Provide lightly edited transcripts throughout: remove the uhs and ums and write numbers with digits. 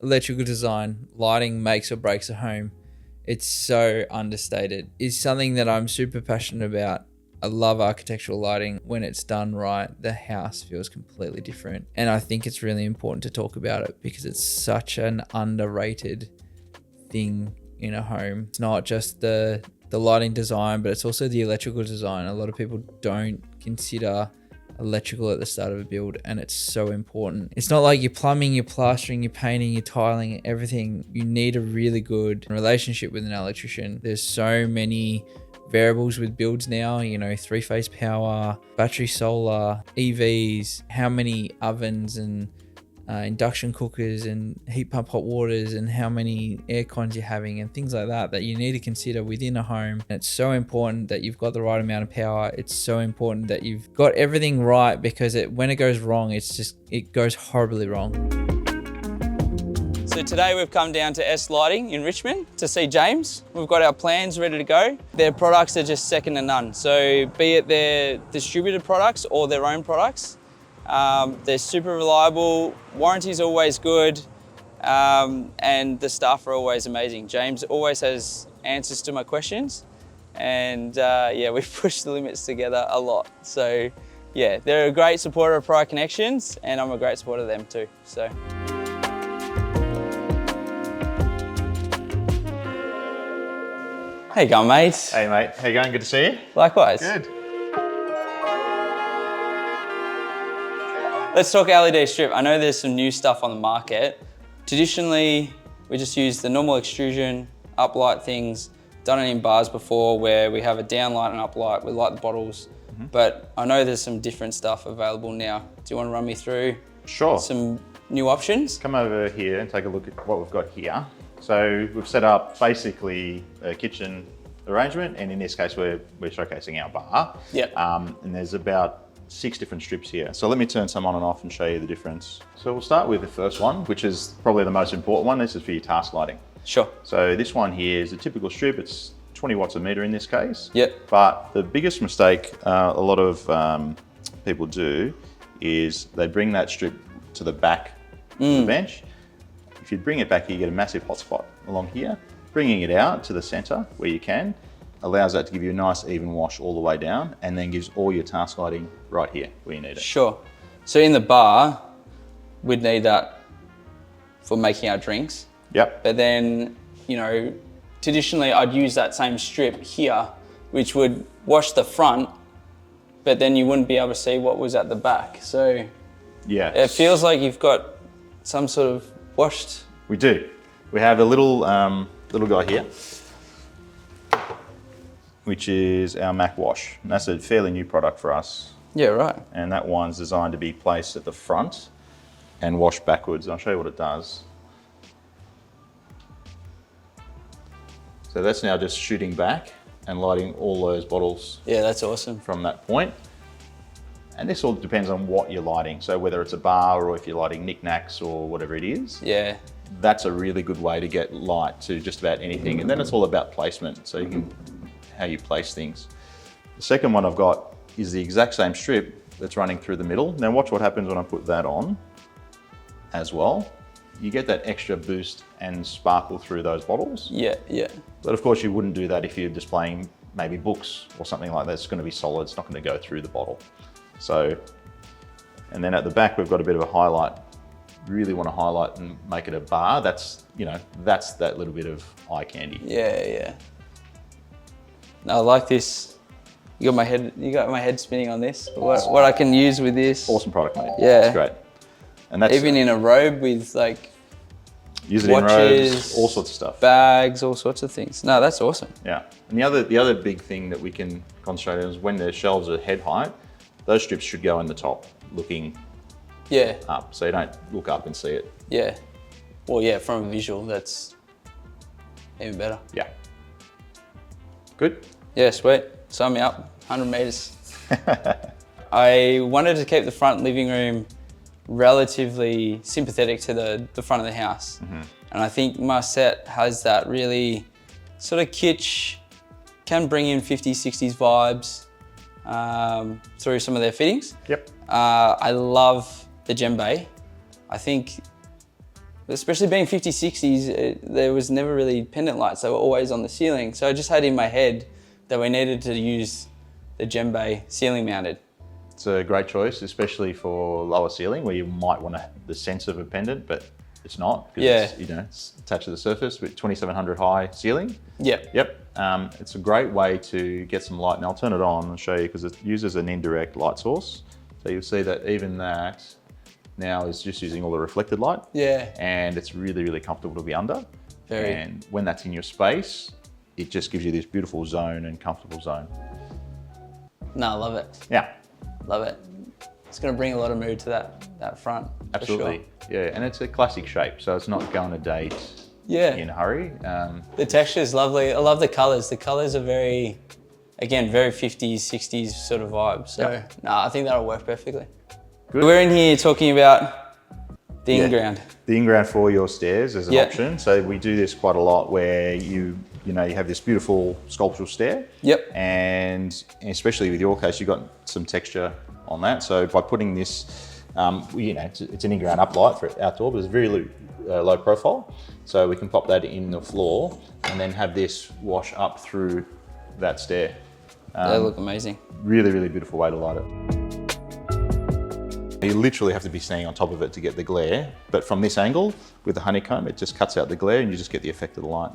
electrical design, lighting makes or breaks a home. It's so understated. It's something that I'm super passionate about. I love architectural lighting. When it's done right, the house feels completely different. And I think it's really important to talk about it because it's such an underrated thing in a home. It's not just the lighting design, but it's also the electrical design. A lot of people don't consider electrical at the start of a build, and it's so important. It's not like your plumbing, your plastering, your painting, your tiling, everything. You need a really good relationship with an electrician. There's so many variables with builds now, you know, 3-phase power, battery solar, EVs, how many ovens and induction cookers and heat pump hot waters and how many air cons you're having and things like that you need to consider within a home. And it's so important that you've got the right amount of power. It's so important that you've got everything right, because when it goes wrong, it goes horribly wrong. So today we've come down to EST Lighting in Richmond to see James. We've got our plans ready to go. Their products are just second to none. So be it their distributed products or their own products, they're super reliable, warranty's always good, and the staff are always amazing. James always has answers to my questions, and yeah, we've pushed the limits together a lot. So yeah, they're a great supporter of Prior Connections, and I'm a great supporter of them too. So. How you going, mate? Hey mate, how you going? Good to see you. Likewise. Good. Let's talk LED strip. I know there's some new stuff on the market. Traditionally, we just use the normal extrusion, uplight things, done it in bars before where we have a downlight and uplight, we light the bottles. But I know there's some different stuff available now. Do you want to run me through some new options? Come over here and take a look at what we've got here. So we've set up basically a kitchen arrangement, and in this case, we're showcasing our bar. Yep. And there's about 6 different strips here. So let me turn some on and off and show you the difference. So we'll start with the first one, which is probably the most important one. This is for your task lighting. Sure. So this one here is a typical strip. It's 20 watts a meter in this case. Yep. But the biggest mistake a lot of people do is they bring that strip to the back of the bench. If you bring it back here, you get a massive hotspot along here. Bringing it out to the center where you can allows that to give you a nice even wash all the way down, and then gives all your task lighting right here where you need it. Sure. So in the bar, we'd need that for making our drinks. Yep. But then, you know, traditionally I'd use that same strip here, which would wash the front, but then you wouldn't be able to see what was at the back. So yeah, it feels like you've got some sort of washed. We do. We have a little guy here, which is our Mac Wash. And that's a fairly new product for us. Yeah, right. And that one's designed to be placed at the front and washed backwards. And I'll show you what it does. So that's now just shooting back and lighting all those bottles. Yeah, that's awesome. From that point. And this all depends on what you're lighting. So whether it's a bar or if you're lighting knickknacks or whatever it is. Yeah. That's a really good way to get light to just about anything. And then it's all about placement. So you can, how you place things. The second one I've got is the exact same strip that's running through the middle. Now watch what happens when I put that on as well. You get that extra boost and sparkle through those bottles. Yeah, yeah. But of course you wouldn't do that if you're displaying maybe books or something like that. It's going to be solid, it's not going to go through the bottle. So, and then at the back we've got a bit of a highlight. Really want to highlight and make it a bar. That's, you know, that's that little bit of eye candy. Yeah, yeah. No, I like this. You got my head spinning on this. What I can use with this. Awesome product, mate. Yeah. It's great. And that's even in a robe with like use it watches, in robes, all sorts of stuff. Bags, all sorts of things. No, that's awesome. Yeah. And the other big thing that we can concentrate on is when the shelves are head height, those strips should go in the top, looking up, so you don't look up and see it. Yeah. Well, yeah, from a visual, that's even better. Yeah. Good? Yeah, sweet. Sign me up, 100 meters. I wanted to keep the front living room relatively sympathetic to the front of the house. And I think my set has that really sort of kitsch, can bring in 50s, 60s vibes through some of their fittings. Yep. I love the djembe. I think especially being 50s, 60s, there was never really pendant lights. They were always on the ceiling. So I just had in my head that we needed to use the djembe ceiling mounted. It's a great choice, especially for lower ceiling where you might want the sense of a pendant, but it's not. Yeah. It's, it's attached to the surface with 2700 high ceiling. Yep. Yep. It's a great way to get some light, and I'll turn it on and show you because it uses an indirect light source. So you'll see that even that now is just using all the reflected light. Yeah. And it's really, really comfortable to be under. Very. And when that's in your space, it just gives you this beautiful zone and comfortable zone. No, I love it. Yeah. Love it. It's going to bring a lot of mood to that front. Absolutely. Sure. Yeah, and it's a classic shape, so it's not going to date in a hurry. The texture is lovely. I love the colors. The colors are very, again, very 50s, 60s sort of vibe. So, I think that'll work perfectly. Good. We're in here talking about the in-ground. The in-ground for your stairs is an option. So we do this quite a lot where you have this beautiful sculptural stair. Yep. And especially with your case, you've got some texture on that. So by putting this, it's an in-ground uplight for outdoor, but it's very low profile. So we can pop that in the floor and then have this wash up through that stair. They look amazing. Really, really beautiful way to light it. You literally have to be standing on top of it to get the glare, but from this angle with the honeycomb, it just cuts out the glare and you just get the effect of the light.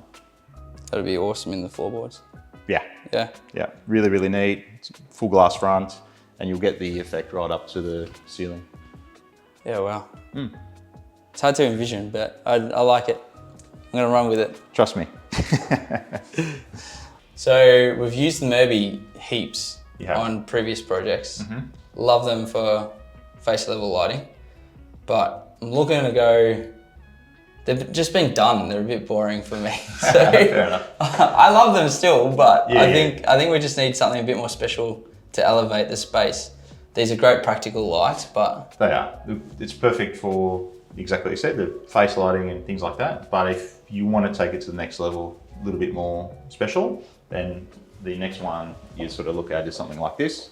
That'd be awesome in the floorboards. Yeah. Yeah. Yeah, really, really neat. Full glass front, and you'll get the effect right up to the ceiling. Yeah, wow. It's hard to envision, but I like it. I'm gonna run with it. Trust me. So we've used the Murby heaps Yeah. on previous projects. Love them for face level lighting, but I'm looking to go, they've just been done. They're a bit boring for me. So Fair enough. I love them still, but Yeah, I think we just need something a bit more special to elevate the space. These are great practical lights, but They are. It's perfect for exactly what you said, the face lighting and things like that. But if you want to take it to the next level, a little bit more special, then the next one you sort of look at is something like this.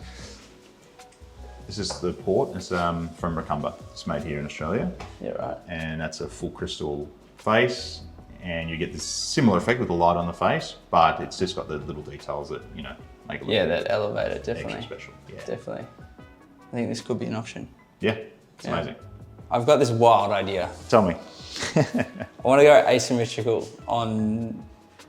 This is the port. It's from Racumba. It's made here in Australia. yeah, right. And that's a full crystal face, and you get this similar effect with the light on the face, but it's just got the little details that make it look That elevator, definitely. extra special. Yeah, Definitely. I think this could be an option. yeah, it's amazing. I've got this wild idea. Tell me. I want to go asymmetrical on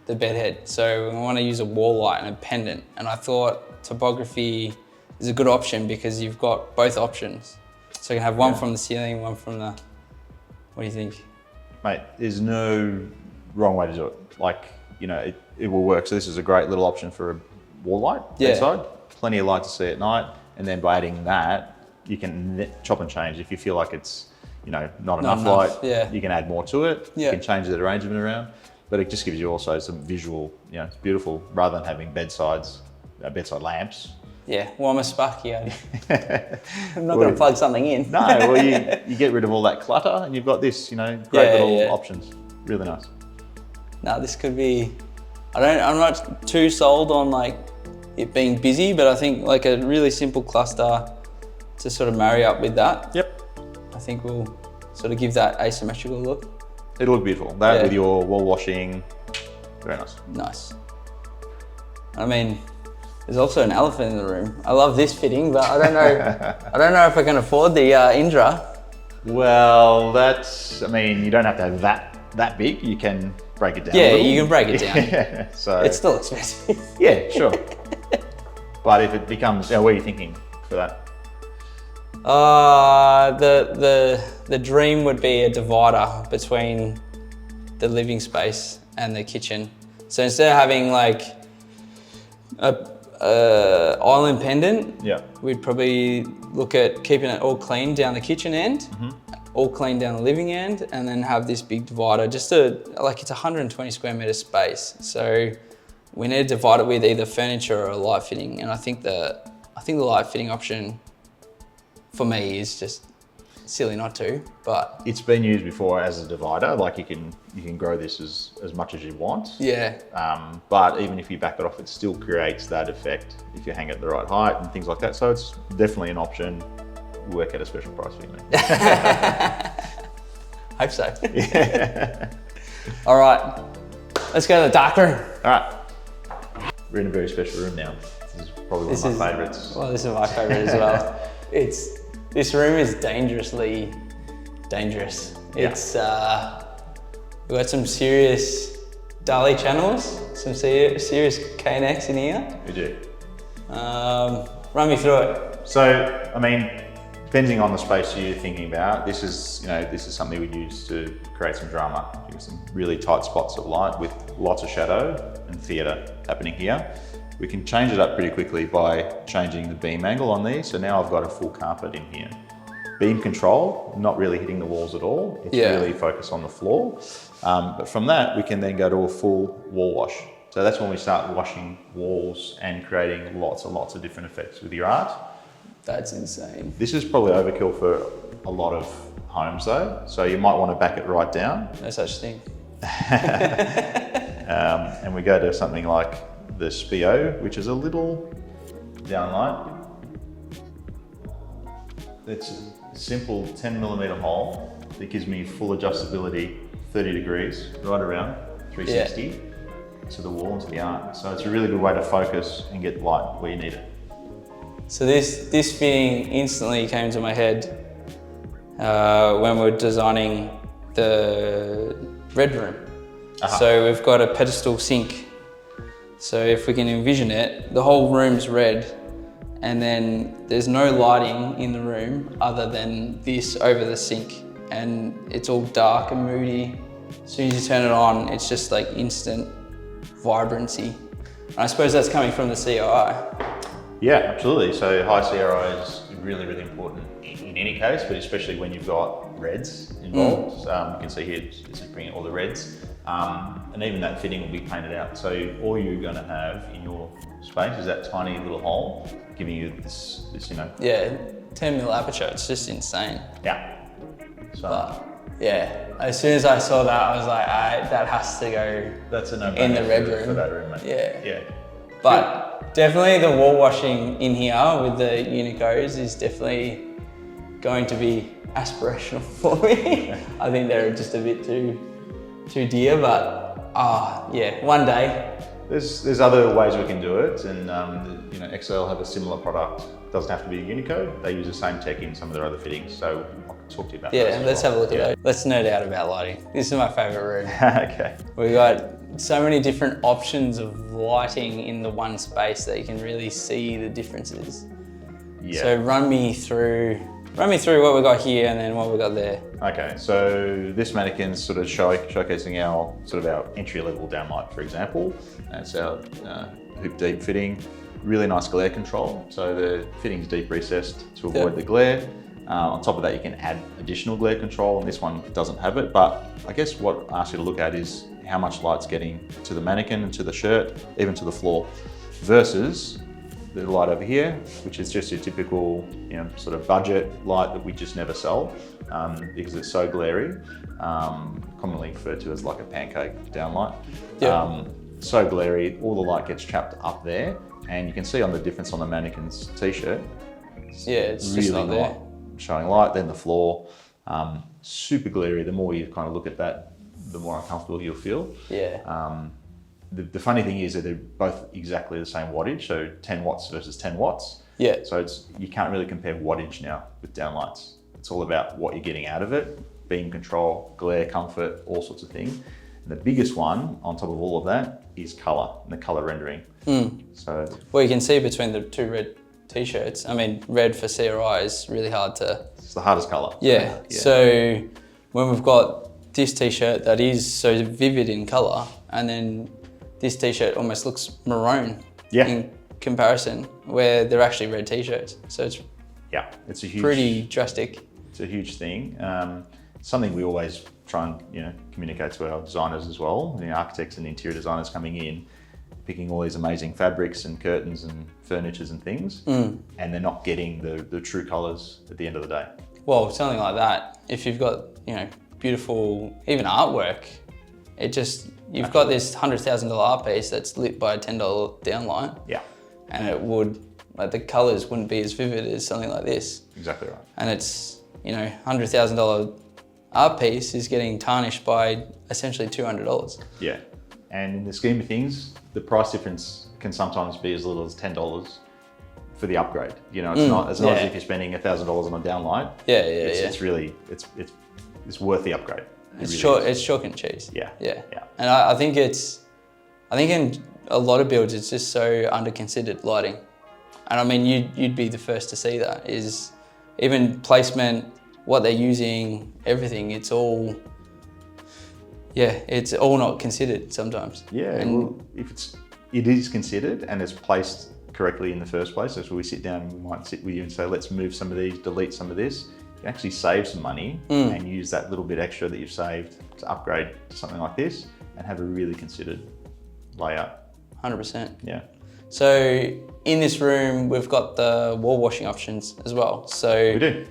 the bed head. So I want to use a wall light and a pendant. And I thought topography is a good option because you've got both options. So you can have one from the ceiling, one from the, what do you think? Mate, there's no wrong way to do it. Like, it will work. So this is a great little option for a wall light inside. Plenty of light to see at night. And then by adding that, you can chop and change. If you feel like it's, not enough light, you can add more to it. You can change the arrangement around. But it just gives you also some visual, it's beautiful, rather than having bedside lamps. Yeah, well, I'm a sparky. I'm not going to plug something in. No, well, you get rid of all that clutter and you've got this, great little options. Really nice. No, this could be, I'm not too sold on like it being busy, but I think like a really simple cluster to sort of marry up with that. Yep. I think will sort of give that asymmetrical look. It'll look beautiful. That with your wall washing, very nice. Nice. I mean, there's also an elephant in the room. I love this fitting, but I don't know. I don't know if I can afford the Indra. Well, you don't have to have that big. You can break it down. Yeah, you can break it down. So it's still expensive. Yeah, sure. But if it becomes, what are you thinking for that? The dream would be a divider between the living space and the kitchen. So instead of having like a island pendant, we'd probably look at keeping it all clean down the kitchen end, all clean down the living end, and then have this big divider. It's 120 square meter space. So we need to divide it with either furniture or a light fitting. And I think the light fitting option for me is just silly not to, but it's been used before as a divider. Like you can grow this as much as you want. Yeah. But even if you back it off, it still creates that effect if you hang it at the right height and things like that. So it's definitely an option. We'll work at a special price for you, mate. Hope so. Yeah. All right, let's go to the dark room. All right. We're in a very special room now. This is probably one of my favourites. Well, this is my favourite as well. This room is dangerously dangerous. Yeah. It's we've got some serious Dali channels, some serious KNX in here. We do. Run me through it. So, I mean, depending on the space you're thinking about, this is something we use to create some drama. Some really tight spots of light with lots of shadow and theatre happening here. We can change it up pretty quickly by changing the beam angle on these. So now I've got a full carpet in here. Beam control, not really hitting the walls at all. It's really focused on the floor. But from that, we can then go to a full wall wash. So that's when we start washing walls and creating lots and lots of different effects with your art. That's insane. This is probably overkill for a lot of homes though. So you might want to back it right down. No such thing. And we go to something like the SPO, which is a little downlight. It's a simple 10mm hole that gives me full adjustability, 30 degrees, right around 360 to the wall and to the art. So it's a really good way to focus and get light where you need it. So this fitting instantly came to my head when we were designing the red room. So we've got a pedestal sink. So if we can envision it, the whole room's red, and then there's no lighting in the room other than this over the sink, and it's all dark and moody. As soon as you turn it on, it's just like instant vibrancy. And I suppose that's coming from the CRI. Yeah, absolutely. So high CRI is really, really important in any case, but especially when you've got reds involved. You can see here, this is bringing all the reds. And even that fitting will be painted out. So all you're going to have in your space is that tiny little hole giving you this Yeah, 10mm aperture, it's just insane. Yeah. So but yeah, as soon as I saw that, I was like, that has to go that's a no-brainer in the red room. For that room, mate. Yeah. But definitely the wall washing in here with the Unicos is definitely going to be aspirational for me. I think they're just a bit too dear, but yeah, one day. There's other ways we can do it, and XL have a similar product. It doesn't have to be a Unico. They use the same tech in some of their other fittings, so I can talk to you about that. Yeah, let's have a look at that. Let's nerd out about lighting. This is my favourite room. Okay. We've got so many different options of lighting in the one space that you can really see the differences. Yeah. So run me through what we got here and then what we got there. Okay, so this mannequin's sort of showcasing our entry-level downlight, for example. That's our hoop deep fitting. Really nice glare control. So the fitting's deep recessed to avoid the glare. On top of that, you can add additional glare control, and this one doesn't have it. But I guess what I ask you to look at is how much light's getting to the mannequin and to the shirt, even to the floor, versus the light over here, which is just your typical, sort of budget light that we just never sell because it's so glary, commonly referred to as like a pancake downlight. Yeah. So glary, all the light gets trapped up there, and you can see on the difference on the mannequin's t-shirt. Yeah, it's really just not there. Showing light, then the floor, super glary. The more you kind of look at that, the more uncomfortable you'll feel. Yeah. The funny thing is that they're both exactly the same wattage, so 10 watts versus 10 watts. Yeah. So you can't really compare wattage now with downlights. It's all about what you're getting out of it, beam control, glare, comfort, all sorts of things. And the biggest one on top of all of that is color and the color rendering. So, well, you can see between the two red t-shirts. I mean, red for CRI is really hard to... It's the hardest color. Yeah. So when we've got this t-shirt that is so vivid in color, and then this t-shirt almost looks maroon in comparison, where they're actually red t-shirts. So it's it's a huge, pretty drastic. It's a huge thing. Something we always try and communicate to our designers as well. The architects and interior designers coming in, picking all these amazing fabrics and curtains and furnitures and things, and they're not getting the true colours at the end of the day. Well, something like that. If you've got beautiful even artwork, you've got this $100,000 art piece that's lit by a $10 downlight. Yeah. And it would, the colours wouldn't be as vivid as something like this. Exactly right. And it's, $100,000 our piece is getting tarnished by essentially $200. Yeah. And in the scheme of things, the price difference can sometimes be as little as $10 for the upgrade. You know, it's not as if you're spending $1,000 on a downlight. It's really, it's worth the upgrade. It's chalk and cheese. Yeah. And I think in a lot of builds, it's just so under considered lighting. And I mean, you'd be the first to see that, is even placement, what they're using, everything, it's all not considered sometimes. Yeah, and well, if it is considered and it's placed correctly in the first place, so we sit down and we might sit with you and say, let's move some of these, delete some of this. You actually save some money and use that little bit extra that you've saved to upgrade to something like this and have a really considered layout. 100%. Yeah. So in this room, we've got the wall washing options as well. So we do.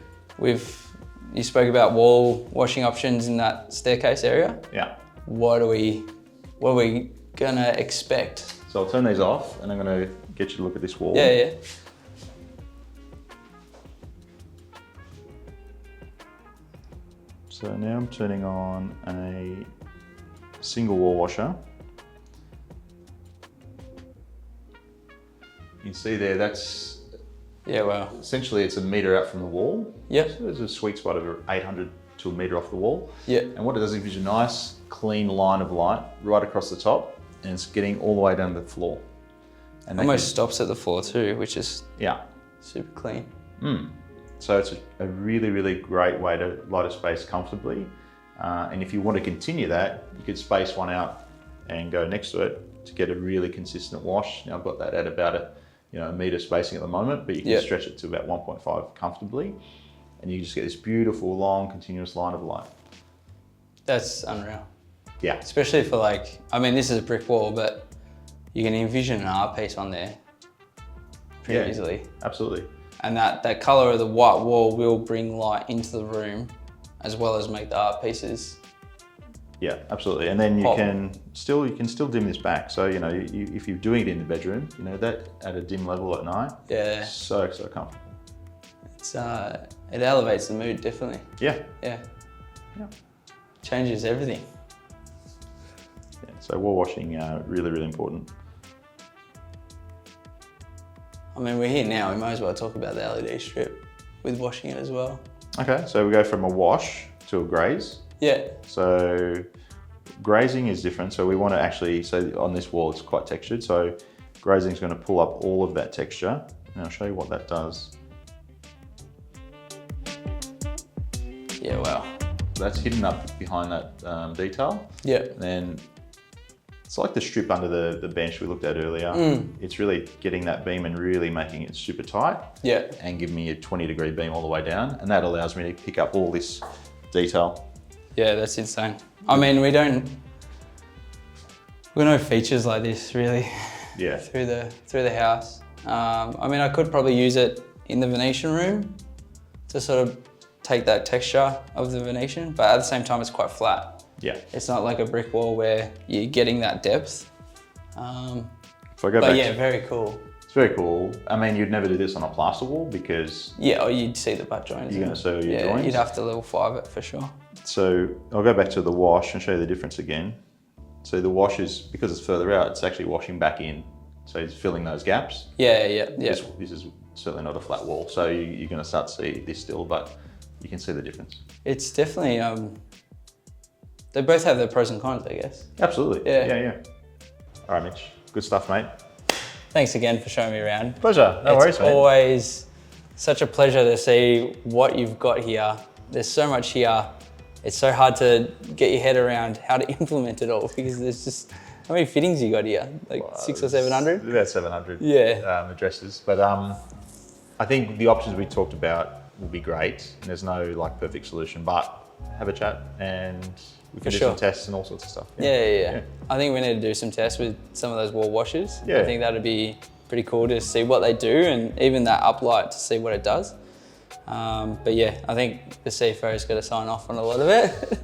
You spoke about wall washing options in that staircase area. Yeah. What are we gonna expect? So I'll turn these off and I'm gonna get you to look at this wall. Yeah. So now I'm turning on a single wall washer. You can see there, that's essentially it's a metre out from the wall. Yep. So there's a sweet spot of 800 to a metre off the wall. Yeah. And what it does is it gives you a nice clean line of light right across the top, and it's getting all the way down to the floor. And almost stops at the floor too, which is super clean. So it's a really, really great way to light a space comfortably. And if you want to continue that, you could space one out and go next to it to get a really consistent wash. Now I've got that at about a metre spacing at the moment, but you can stretch it to about 1.5 comfortably. And you just get this beautiful, long, continuous line of light. That's unreal. Yeah. Especially for this is a brick wall, but you can envision an art piece on there pretty easily. Absolutely. And that colour of the white wall will bring light into the room, as well as make the art pieces. Yeah, absolutely. And then you can still dim this back. So if you're doing it in the bedroom, that at a dim level at night. Yeah. So comfortable. It elevates the mood, definitely. Yeah. Changes everything. Yeah, so wall washing, really, really important. I mean, we're here now, we might as well talk about the LED strip with washing it as well. Okay, so we go from a wash to a graze. Yeah. So grazing is different. So we want to actually, so on this wall, it's quite textured. So grazing is going to pull up all of that texture. And I'll show you what that does. Yeah, wow. That's hidden up behind that detail. Yeah. And then it's like the strip under the bench we looked at earlier. It's really getting that beam and really making it super tight. Yeah. And giving me a 20-degree beam all the way down. And that allows me to pick up all this detail. Yeah, that's insane. I mean, we don't have features like this really. Yeah. through the house. I mean, I could probably use it in the Venetian room to sort of take that texture of the Venetian, but at the same time, it's quite flat. Yeah. It's not like a brick wall where you're getting that depth. So I go back. Yeah, very cool. It's very cool. I mean, you'd never do this on a plaster wall because... Yeah, or you'd see the butt joints. You're going to see your joints. You'd have to level 5 it for sure. So I'll go back to the wash and show you the difference again. So the wash is, because it's further out, it's actually washing back in. So it's filling those gaps. Yeah. This is certainly not a flat wall. So you're going to start to see this still, but you can see the difference. It's definitely, they both have their pros and cons, I guess. Absolutely. Yeah. All right, Mitch. Good stuff, mate. Thanks again for showing me around. Pleasure. No worries, mate. It's always such a pleasure to see what you've got here. There's so much here. It's so hard to get your head around how to implement it all because there's just, how many fittings you got here? Like 600 or 700? About 700 addresses. But I think the options we talked about will be great. And there's no perfect solution, but have a chat and we can do some tests and all sorts of stuff. Yeah. I think we need to do some tests with some of those wall washers. Yeah. I think that'd be pretty cool to see what they do and even that uplight to see what it does. But yeah, I think the CFO's got to sign off on a lot of it,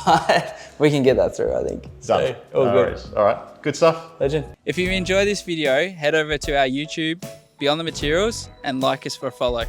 but we can get that through, I think. Done. So, all good. Worries. All right, good stuff. Legend. If you enjoyed this video, head over to our YouTube, Beyond the Materials, and like us for a follow.